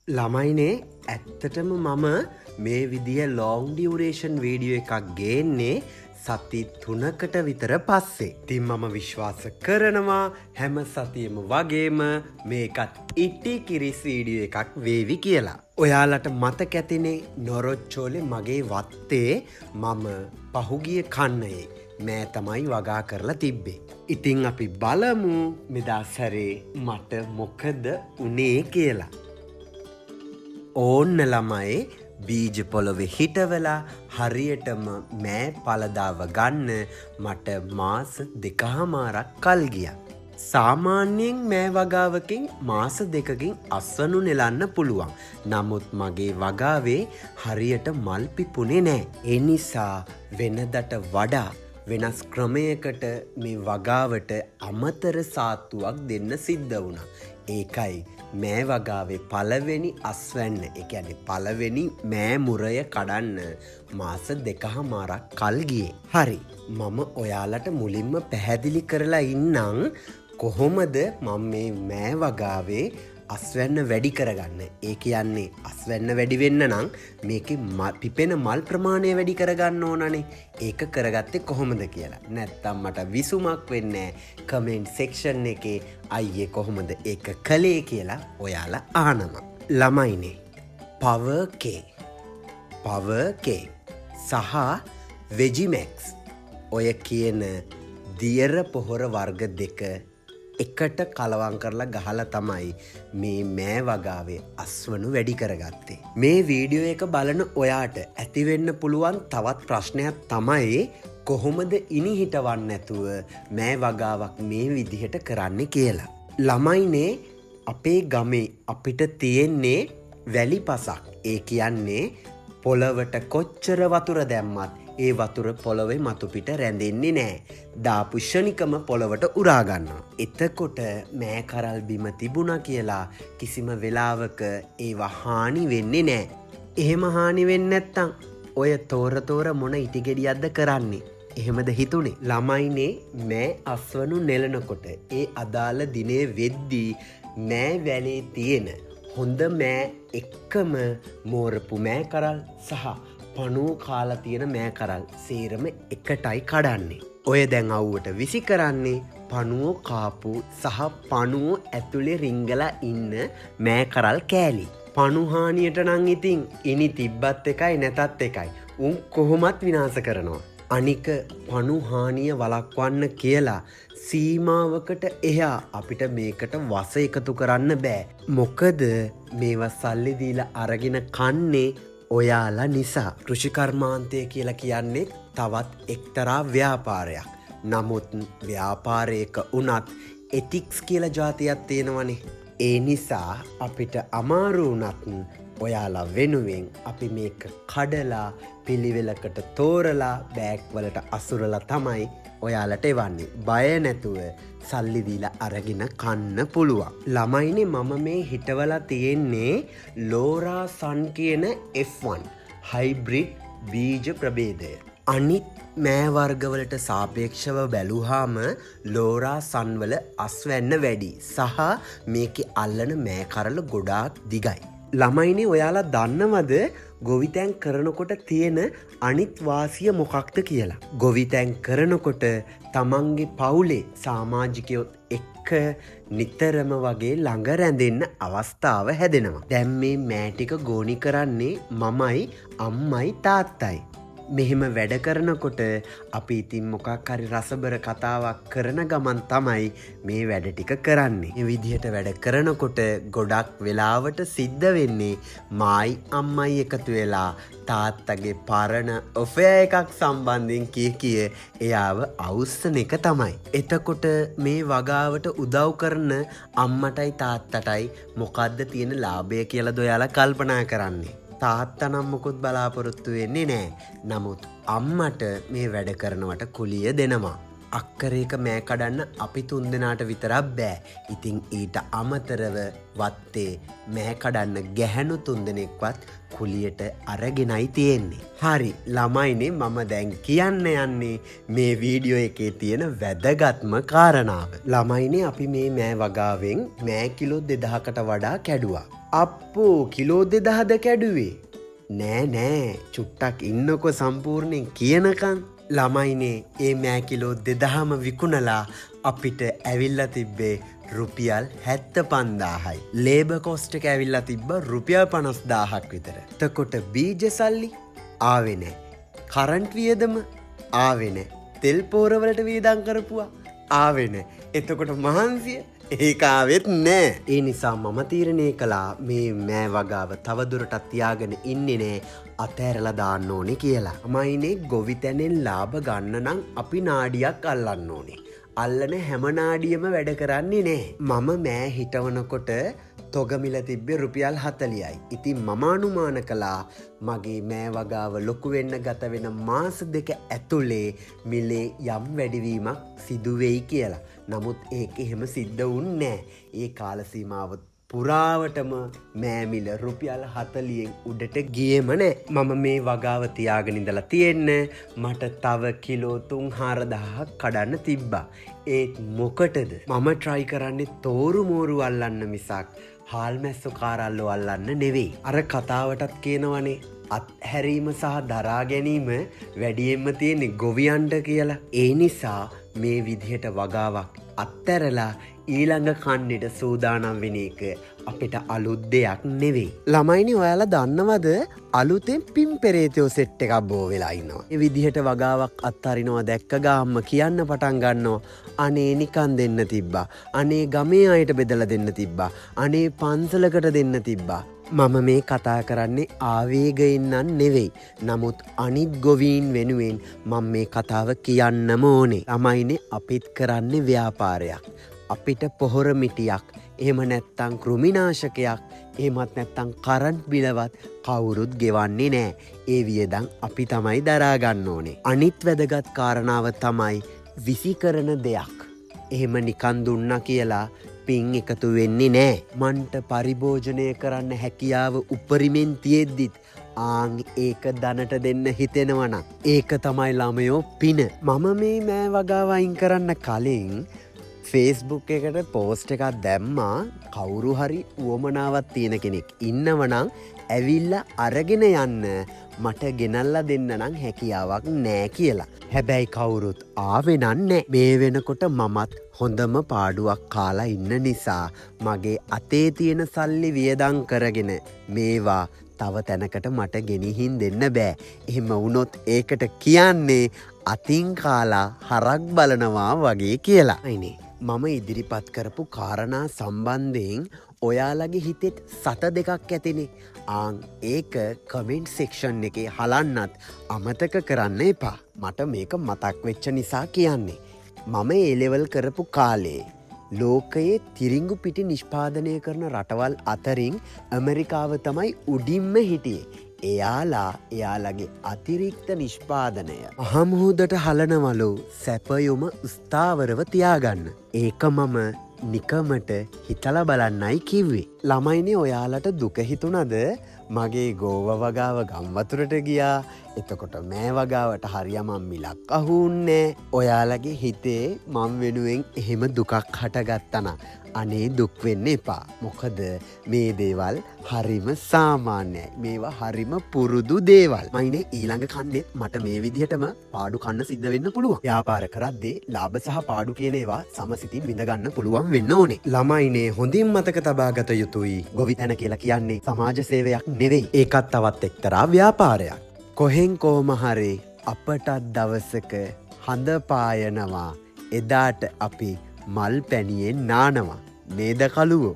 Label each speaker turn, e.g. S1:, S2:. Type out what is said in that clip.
S1: ළමයිනේ ඇත්තටම මම මේ විදිය ලොං ඩියුරේෂන් වීඩියෝ එකක් ගේන්නේ සති 3කට විතර පස්සේ. ඉතින් මම විශ්වාස කරනවා හැම සතියෙම වගේම මේකත් ඉටි කිරිස් වීඩියෝ එකක් වේවි කියලා. ඔයාලට මතක ඇතිනේ නොරොච්චෝලේ මගේ වත්තේ මම පහුගිය කන්නයේ මෑ තමයි වගා කරලා තිබ්බේ. ඉතින් අපි බලමු මෙදා සැරේ මට මොකද උනේ කියලා. ඕන්න ළමයි බීජ පොළොවේ හිටවලා හරියටම මෑ පළදාව ගන්න මට මාස 2මාරක් කල් ගියා. සාමාන්‍යයෙන් මෑ වගාවකින් මාස 2කින් අස්වනු නෙලන්න පුළුවන්. නමුත් මගේ වගාවේ හරියට මල් පිපුණේ නෑ. ඒ නිසා වෙනදට වඩා වෙනස් ක්‍රමයකට මේ වගාවට අමතර සාත්තුවක් දෙන්න සිද්ධ වුණා. ඒකයි මෑ වගාවේ පළවෙනි අස්වැන්න, ඒ කියන්නේ පළවෙනි මෑ මුරය කඩන්න මාස 2මාරක් කල් ගියේ. හරි, මම ඔයාලට මුලින්ම පැහැදිලි කරලා ඉන්නම් කොහොමද මම මේ මෑ වගාවේ අස්වැන්න වැඩි කරගන්න. ඒ කියන්නේ අස්වැන්න වැඩි වෙන්න නම් මේකේ පිපෙන මල් ප්‍රමාණය වැඩි කරගන්න ඕනනේ. ඒක කරගත්තේ කොහොමද කියලා. නැත්තම් මට විසුමක් වෙන්නේ කමෙන්ට් සෙක්ෂන් එකේ අයියේ කොහොමද ඒක කළේ කියලා ඔයාලා අහනවා. ළමයිනේ පවර් කේ සහ වෙජිමැක්ස් ඔය කියන දියර පොහොර වර්ග දෙක එකට කලවම් කරලා ගහලා තමයි මේ මෑ වගාවේ අස්වනු වැඩි කරගත්තේ. මේ වීඩියෝ එක බලන ඔයාට ඇතිවෙන්න පුළුවන් තවත් ප්‍රශ්නයක් තමයි කොහොමද ඉනි හිටවන්න නැතුව මෑ වගාවක් මේ විදිහට කරන්න කියලා. ළමයිනේ අපේ ගමේ අපිට තියෙන්නේ වැලි පසක්. ඒ කියන්නේ පොළවට කොච්චර වතුර දැම්මත් ඒ වතුර පොළොවේ මතු පිට රැඳෙන්නේ නෑ. දාපු ක්ෂණිකම පොළොවට උරා ගන්නවා. එතකොට මෑ කරල් බිම තිබුණා කියලා කිසිම වෙලාවක ඒවා හානි වෙන්නේ නෑ. එහෙම හානි වෙන්නේ නැත්තම් ඔය තෝර මොන ඉටි ගෙඩියක්ද කරන්නේ? එහෙමද හිතුනේ? ළමයිනේ මෑ අස්වනු නෙලනකොට ඒ අදාළ දිනේ වෙද්දී මෑ වැලේ තියෙන හොඳ මෑ එක්කම මෝරපු මෑ කරල් සහ පණුව කාලා තියෙන මෑ කරල් සේරම එකටයි කඩන්නේ. ඔය දැන් අවුවට විසි කරන්නේ පණුව කාපු සහ පණුව ඇතුලේ රිංගලා ඉන්න මෑ කරල් කෑලි. පණුහානියට නම් ඉතින් ඉනි තිබ්බත් එකයි නැතත් එකයි. උන් කොහොමත් විනාශ කරනවා. අනික පණුහානිය වළක්වන්න කියලා සීමාවකට එහා අපිට මේකට වස එකතු කරන්න බෑ. මොකද මේවා සල්ලි දීලා අරගෙන කන්නේ ඔයාලා නිසා. කෘෂිකර්මාන්තය කියලා කියන්නේ තවත් එක්තරා ව්‍යාපාරයක්. නමුත් ව්‍යාපාරයක වුණත් එතික්ස් කියලා જાතියක් තියෙනවනේ. ඒ නිසා අපිට අමාරු වුණත් ඔයාලා වෙනුවෙන් අපි මේක කඩලා පිළිවෙලකට තෝරලා බෑග් වලට අසුරලා තමයි ඔයාලට එවන්නේ. බය නැතුව සල්ලි දීලා අරගෙන කන්න පුළුවන්. ළමයිනේ මම මේ හිටවලා තියෙන්නේ ලෝරා සන් කියන F1 හයිබ්‍රිඩ් බීජ ප්‍රභේදය. අනිත් මෑ වර්ගවලට සාපේක්ෂව බැලුවාම ලෝරා සන් වල අස්වැන්න වැඩි සහ මේකේ අල්ලන මෑ කරල ගොඩාක් දිගයි. ළමයිනේ ඔයාලා දන්නවද ගොවිතැන් කරනකොට තියෙන අනිත් වාසිය මොකක්ද කියලා? ගොවිතැන් කරනකොට තමන්ගේ පවුලේ සමාජිකයොත් එක්ක නිතරම වගේ ළඟ රැඳෙන්න අවස්ථාව හැදෙනවා. දැන් මේ මෑ ටික ගෝනි කරන්නේ මමයි අම්මයි තාත්තයි. මෙහෙම වැඩ කරනකොට අපි ඉතින් මොකක් හරි රසබර කතාවක් කරන ගමන් තමයි මේ වැඩ ටික කරන්නේ. මේ විදිහට වැඩ කරනකොට ගොඩක් වෙලාවට සිද්ධ වෙන්නේ මායි අම්මයි එකතු වෙලා තාත්තගේ පරණ ඔෆෙයා එකක් සම්බන්ධයෙන් කිය එයාව අවුස්සන එක තමයි. එතකොට මේ වගාවට උදව් කරන අම්මටයි තාත්තටයි මොකද්ද තියෙන ලාභය කියලා ඔයාලා කල්පනා කරන්නේ? තාත්තා නම් මොකුත් බලාපොරොත්තු වෙන්නේ නෑ. නමුත් අම්මට මේ වැඩ කරනවට කුලිය දෙනවා. අක්කරයක මෑ කඩන්න අපි 3 දෙනාට විතරක් බෑ. ඉතින් ඊට අමතරව වත්තේ මෑ කඩන්න ගැහැණු 3 දෙනෙක්වත් කුලියට අරගෙනයි තියෙන්නේ. හරි ළමයිනේ මම දැන් කියන්න යන්නේ මේ වීඩියෝ එකේ තියෙන වැදගත්ම කාරණාව. ළමයිනේ අපි මේ මෑ වගාවෙන් මෑ කිලෝ 2000කට වඩා කැඩුවා. අප්පෝ කිලෝ 2000ද කැඩුවේ? නෑ චුට්ටක් ඉන්නකො සම්පූර්ණයෙන් කියනකම්. ළමයිනේ ඒ මෑ කිලෝ 2000ම විකුණලා අපිට ඇවිල්ලා තිබ්බේ රුපියල් 75000යි. ලේබර් කොස්ට් එක ඇවිල්ලා තිබ්බ රුපියල් 50000ක් විතර. එතකොට බීජ සල්ලි ආවේ නැහැ. කරන්ට් වියදම ආවේ නැහැ. තෙල් පොහොර වලට වියදම් කරපුවා ආවේ නැහැ. එතකොට මහන්සිය ඒක ආවෙත් නැහැ. ඒ නිසා මම තීරණය කළා මේ මෑ වගාව තවදුරටත් තියාගෙන ඉන්නේ නැහැ. අතෑරලා දාන්න ඕනේ කියලා. මයිනේ ගොවිතැනෙන් ලාභ ගන්න නම් අපි නාඩියක් අල්ලන්න ඕනේ. අල්ලන හැම නාඩියම වැඩ කරන්නේ නැහැ. මම මෑ හිටවනකොට තොගමිල තිබ්බේ රුපියල් 40යි. ඉතින් මම අනුමාන කළා මගේ මෑ වගාව ලොකු වෙන්න ගත වෙන මාස 2 ඇතුලේ මිලේ යම් වැඩිවීමක් සිදු වෙයි කියලා. නමුත් ඒක එහෙම සිද්ධ වුණේ නැහැ. ඒ කාල සීමාව පුරාවටම මෑමිල රුපියල් 40න් උඩට ගියේම නෑ. මම මේ වගාව තියාගෙන ඉඳලා තියෙන්නේ මට තව කිලෝ 3-4000ක් කඩන්න තිබ්බා. ඒත් මොකටද? මම try කරන්නේ තෝරු මෝරු අල්ලන්න මිසක් හාල් මැස්සෝ කාරල්ලෝ අල්ලන්න නෙවෙයි. අර කතාවටත් කියනවනේ අත්හැරීම සහ දරා ගැනීම වැඩියෙන්ම තියෙන්නේ ගොවියන්ට කියලා. ඒ නිසා මේ විදිහට වගාවක් අත්හැරලා ඊළඟ කන්නට සූදානම් වෙන එක අපිට අලුත් දෙයක් නෙවෙයි. ළමයිනි ඔයාලා දන්නවද අලුතෙන් පින් පෙරේතයෝ සෙට් එකක් බෝ වෙලා ඉන්නවා. මේ විදිහට වගාවක් අත්හරිනවා දැක්ක ගාම්ම කියන්න පටන් ගන්නවා. අනේ නිකන් දෙන්න තිබ්බා. අනේ ගමේ අයට බෙදලා දෙන්න තිබ්බා. අනේ පන්සලකට දෙන්න තිබ්බා. මම මේ කතා කරන්නේ ආවේගයෙන් නෙවෙයි. නමුත් අනිත් ගොවීන් වෙනුවෙන් මම මේ කතාව කියන්නම ඕනේ. ළමයිනේ අපිත් කරන්නේ ව්‍යාපාරයක්. අපිට පොහොර මිටියක් එහෙම නැත්තම් කෘමිනාශකයක් එහෙමත් නැත්තම් කරන්ට් බිලවත් කවුරුත් ගෙවන්නේ නැහැ. ඒ වියදම් අපි තමයි දරා ගන්න ඕනේ. අනිත් වැදගත් කාරණාව තමයි විසි කරන දෙයක්. එහෙම නිකන් දුන්නා කියලා පින් එකතු වෙන්නේ නැහැ. මන්ට පරිභෝජනය කරන්න හැකියාව උපරිමෙන් තියෙද්දිත් ආන් ඒක දනට දෙන්න හිතෙනවනම් ඒක තමයි ළමයෝ පින. මම මේ මෑ වගාව අයින් කරන්න කලින් Facebook එකට පෝස්ට් එකක් දැම්මා කවුරු හරි උවමනාවක් තියෙන කෙනෙක් ඉන්නවනම් ඇවිල්ලා අරගෙන යන්න මට ගෙනල්ලා දෙන්න නම් හැකියාවක් නෑ කියලා. හැබැයි කවුරුත් ආවේ නෑ. මේ වෙනකොට මමත් හොඳම පාඩුවක් කාලා ඉන්න නිසා මගේ අතේ තියෙන සල්ලි වියදම් කරගෙන මේවා තව තැනකට මට ගෙනිහින් දෙන්න බෑ. එහෙම වුණොත් ඒකට කියන්නේ අතින් කාලා හරක් බලනවා වගේ කියලා. අයිනේ මම ඉදිරිපත් කරපු කාරණා සම්බන්ධයෙන් ඔයාලගේ හිතෙත් සත දෙකක් ඇතිනේ. ආන් ඒක කමෙන්ට් සෙක්ෂන් එකේ හලන්නත් අමතක කරන්න එපා. මට මේක මතක් වෙච්ච නිසා කියන්නේ. මම ඒ ලෙවල් කරපු කාලේ ලෝකයේ තිරිංගු පිටි නිෂ්පාදනය කරන රටවල් අතරින් ඇමරිකාව තමයි උඩින්ම හිටියේ. එයාලගේ අතිරික්ත නිෂ්පාදනය අහමුහුදට හලනවලු සැපයුම ස්ථාවරව තියාගන්න. ඒක මම නිකමට හිතලා බලන්නයි කිව්වේ. ළමයිනේ ඔයාලට දුක හිතුණද මගේ ගෝව වගාව ගම්වතුරට ගියා. එතකොට මෑ වගාවට හරියමම් මිලක් අහුන්නේ. ඔයාලගේ හිතේ මං වෙනුවෙන් එහෙම දුකක් හටගත්තන අනේ දුක් වෙන්න එපා. මොකද මේ දේවල් හරිම සාමාන්‍යයි. මේවා හරිම පුරුදු දේවල්. මයිනේ ඊළඟ කන්දෙත් මට මේ විදිහටම පාඩු කන්න සිද්ධ වෙන්න පුළුවන්. ව්‍යාපාර කරද්දී ලාභ සහ පාඩු කියන ඒවා සමසිතින් විඳගන්න පුළුවන් වෙන්න ඕනේ. ළමයිනේ හොඳින් මතක තබා ගත යුතුයි. ගොවිතැන කියලා කියන්නේ සමාජ සේවයක් නෙවෙයි. ඒකත් තවත් එක්තරා ව්‍යාපාරයක්. කොහෙන් කොහොම හරි අපටත් දවසක හඳ පායනවා. එදාට අපි මල් පැණියෙන් නානවා. නේද කළුවෝ?